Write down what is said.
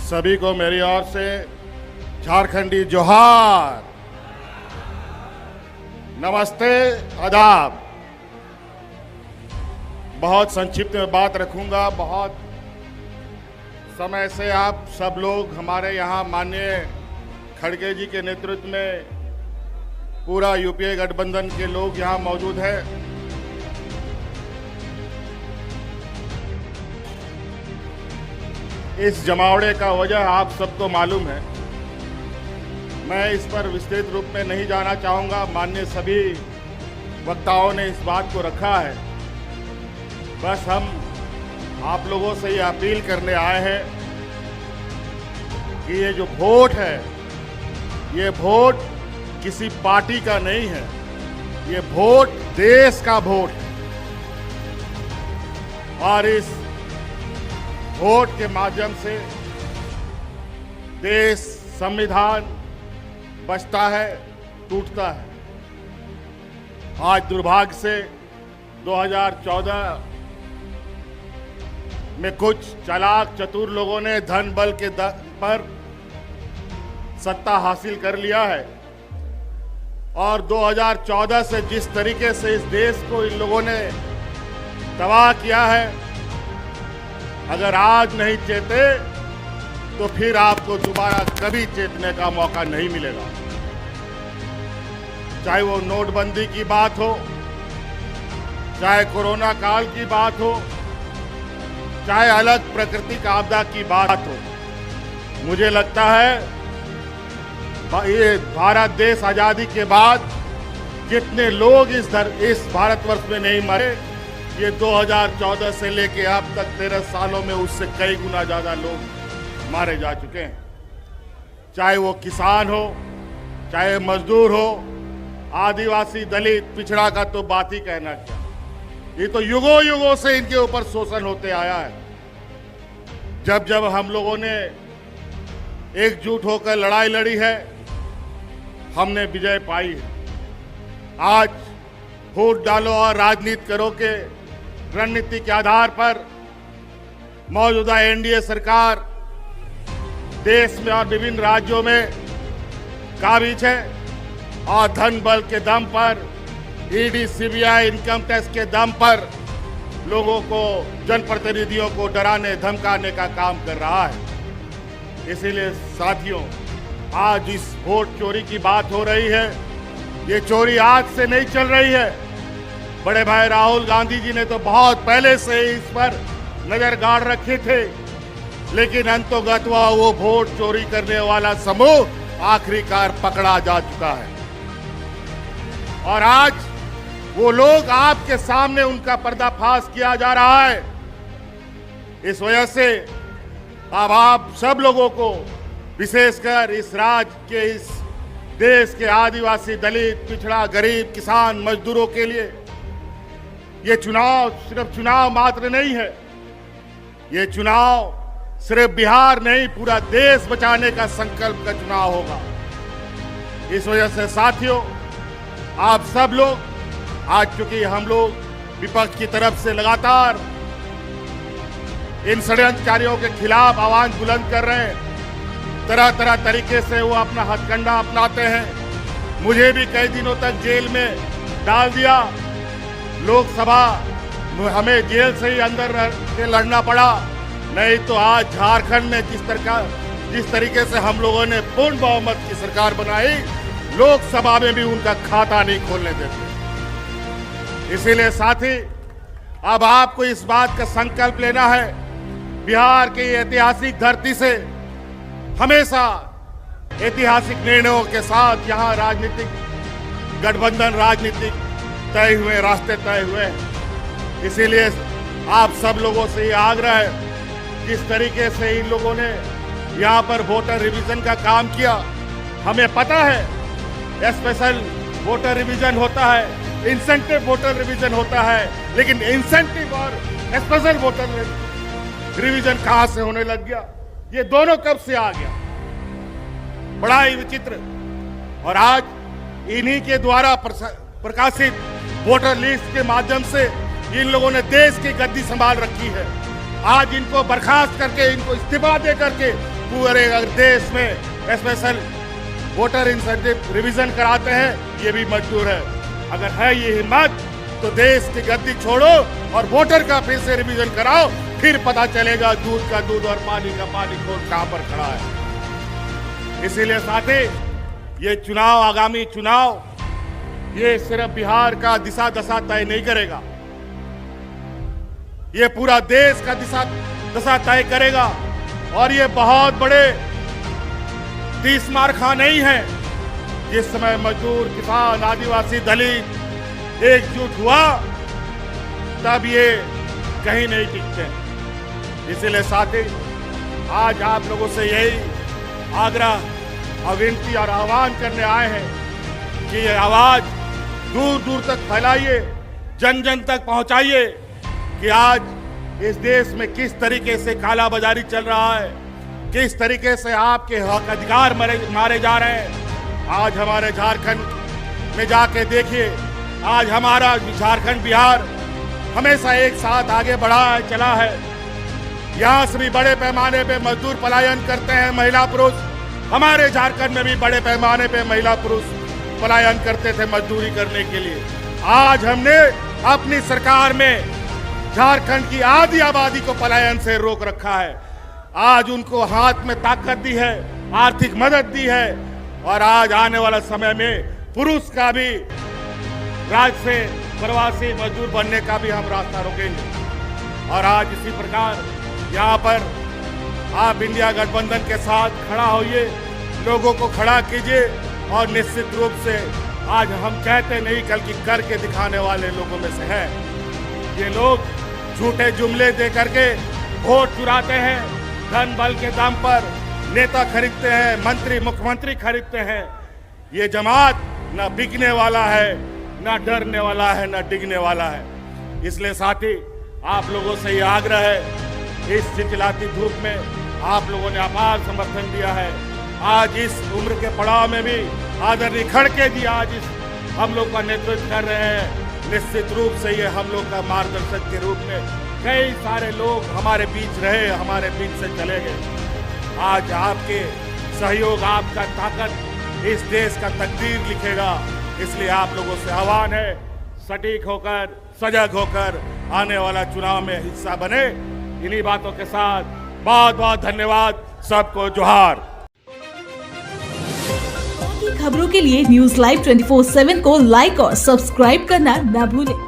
सभी को मेरी ओर से झारखंडी जोहार, नमस्ते, आदाब। बहुत संक्षिप्त में बात रखूंगा। बहुत समय से आप सब लोग हमारे यहाँ माननीय खड़गे जी के नेतृत्व में पूरा यूपीए गठबंधन के लोग यहाँ मौजूद हैं। इस जमावड़े का वजह आप सबको मालूम है। मैं इस पर विस्तृत रूप में नहीं जाना चाहूँगा। माननीय सभी वक्ताओं ने इस बात को रखा है। बस हम आप लोगों से ये अपील करने आए हैं कि ये जो वोट है, ये वोट किसी पार्टी का नहीं है, ये वोट देश का वोट है। और इस वोट के माध्यम से देश, संविधान बचता है, टूटता है। आज दुर्भाग्य से 2014 में कुछ चालाक चतुर लोगों ने धन बल के पर सत्ता हासिल कर लिया है। और 2014 से जिस तरीके से इस देश को इन लोगों ने तबाह किया है, अगर आज नहीं चेते तो फिर आपको दोबारा कभी चेतने का मौका नहीं मिलेगा। चाहे वो नोटबंदी की बात हो, चाहे कोरोना काल की बात हो, चाहे अलग प्राकृतिक आपदा की बात हो। मुझे लगता है ये भारत देश आजादी के बाद जितने लोग इस भारतवर्ष में नहीं मरे, ये 2014 से लेके अब तक 13 सालों में उससे कई गुना ज्यादा लोग मारे जा चुके हैं। चाहे वो किसान हो, चाहे मजदूर हो, आदिवासी, दलित, पिछड़ा का तो बात ही कहना क्या। ये तो युगों युगों से इनके ऊपर शोषण होते आया है। जब जब हम लोगों ने एकजुट होकर लड़ाई लड़ी है, हमने विजय पाई है। आज वोट डालो और राजनीति करो के रणनीति के आधार पर मौजूदा एनडीए सरकार देश में और विभिन्न राज्यों में काबिज है। और धन बल के दम पर, ईडी, सीबीआई, इनकम टैक्स के दम पर लोगों को, जनप्रतिनिधियों को डराने धमकाने का काम कर रहा है। इसीलिए साथियों, आज इस वोट चोरी की बात हो रही है। ये चोरी आज से नहीं चल रही है। बड़े भाई राहुल गांधी जी ने तो बहुत पहले से इस पर नजर गाड़ रखे थे, लेकिन अंतोगत्वा वो वोट चोरी करने वाला समूह आखिरकार पकड़ा जा चुका है। और आज वो लोग आपके सामने, उनका पर्दाफाश किया जा रहा है। इस वजह से अब आप सब लोगों को, विशेषकर इस राज्य के, इस देश के आदिवासी, दलित, पिछड़ा, गरीब, किसान, मजदूरों के लिए ये चुनाव सिर्फ चुनाव मात्र नहीं है। ये चुनाव सिर्फ बिहार नहीं, पूरा देश बचाने का संकल्प का चुनाव होगा। इस वजह से साथियों, आप सब लोग, आज चूंकि हम लोग विपक्ष की तरफ से लगातार इन षड्यंत्रकारियों के खिलाफ आवाज बुलंद कर रहे हैं, तरह तरह तरीके से वो अपना हथकंडा अपनाते हैं। मुझे भी कई दिनों तक जेल में डाल दिया। लोकसभा हमें जेल से ही अंदर के लड़ना पड़ा। नहीं तो आज झारखंड में जिस तरीके से हम लोगों ने पूर्ण बहुमत की सरकार बनाई, लोकसभा में भी उनका खाता नहीं खोलने देते। इसीलिए साथी, अब आपको इस बात का संकल्प लेना है, बिहार की ऐतिहासिक धरती से हमेशा ऐतिहासिक निर्णयों के साथ यहाँ राजनीतिक गठबंधन, राजनीतिक तय हुए, रास्ते तय हुए हैं। इसीलिए आप सब लोगों से ये आग्रह है, जिस तरीके से इन लोगों ने यहाँ पर वोटर रिवीजन का काम किया, हमें पता है स्पेशल वोटर रिवीजन होता है, इंसेंटिव वोटर रिवीजन होता है, लेकिन इंसेंटिव और स्पेशल वोटर रिवीजन कहां से होने लग गया? ये दोनों कब से आ गया? बड़ा ही विचित्र। और आज इन्हीं के द्वारा प्रकाशित वोटर लिस्ट के माध्यम से इन लोगों ने देश की गद्दी संभाल रखी है। आज इनको बर्खास्त करके, इनको इस्तीफा दे करके पूरे अगर देश में स्पेशल वोटर इंसेंटिव रिवीजन कराते हैं, ये भी मंजूर है। अगर है ये हिम्मत तो देश की गद्दी छोड़ो और वोटर का फिर से रिवीजन कराओ, फिर पता चलेगा दूध का दूध और पानी का पानी कौन कहां पर खड़ा है। इसीलिए साथी, ये चुनाव, आगामी चुनाव, ये सिर्फ बिहार का दिशा दशा तय नहीं करेगा, ये पूरा देश का दिशा दशा तय करेगा। और ये बहुत बड़े 30 मार्का नहीं है। जिस समय मजदूर, किसान, आदिवासी, दलित एकजुट हुआ, तब ये कहीं नहीं टिकते। इसीलिए साथी, आज आप लोगों से यही आग्रह और विनती और आह्वान करने आए हैं कि ये आवाज दूर दूर तक फैलाइए, जन जन तक पहुंचाइए कि आज इस देश में किस तरीके से काला बाजारी चल रहा है, किस तरीके से आपके हक अधिकार मारे जा रहे हैं। आज हमारे झारखंड में जाके देखिए, आज हमारा झारखंड, बिहार हमेशा एक साथ आगे बढ़ा है, चला है। यहाँ से भी बड़े पैमाने पे मजदूर पलायन करते हैं, महिला पुरुष। हमारे झारखंड में भी बड़े पैमाने पे महिला पुरुष पलायन करते थे मजदूरी करने के लिए। आज हमने अपनी सरकार में झारखंड की आधी आबादी को पलायन से रोक रखा है। आज उनको हाथ में ताकत दी है, आर्थिक मदद दी है, और आज आने वाला समय में पुरुष का भी राज्य से प्रवासी मजदूर बनने का भी हम रास्ता रोकेंगे। और आज इसी प्रकार यहाँ पर आप इंडिया गठबंधन के साथ खड़ा होइए, लोगों को खड़ा कीजिए, और निश्चित रूप से आज हम कहते नहीं, बल्कि करके दिखाने वाले लोगों में से है। ये लोग झूठे जुमले दे करके वोट चुराते हैं, धन बल के दम पर नेता खरीदते हैं, मंत्री मुख्यमंत्री खरीदते हैं। ये जमात न बिकने वाला है, न डरने वाला है, न डिगने वाला है। इसलिए साथी, आप लोगों से ये आग्रह है, इस चिलचिलाती धूप में आप लोगों ने अपार समर्थन दिया है। आज इस उम्र के पड़ाव में भी आदरणीय खड़गे जी आज इस हम लोग का नेतृत्व कर रहे हैं। निश्चित रूप से ये हम लोग का मार्गदर्शक के रूप में कई सारे लोग हमारे बीच रहे, हमारे बीच से चले गए। आज आपके सहयोग, आपका ताकत इस देश का तकदीर लिखेगा। इसलिए आप लोगों से आह्वान है, सटीक होकर, सजग होकर आने वाला चुनाव में हिस्सा बने। इन्हीं बातों के साथ बहुत बहुत धन्यवाद, सबको जोहार। खबरों के लिए न्यूज लाइव 24/7 को लाइक और सब्सक्राइब करना ना भूलें।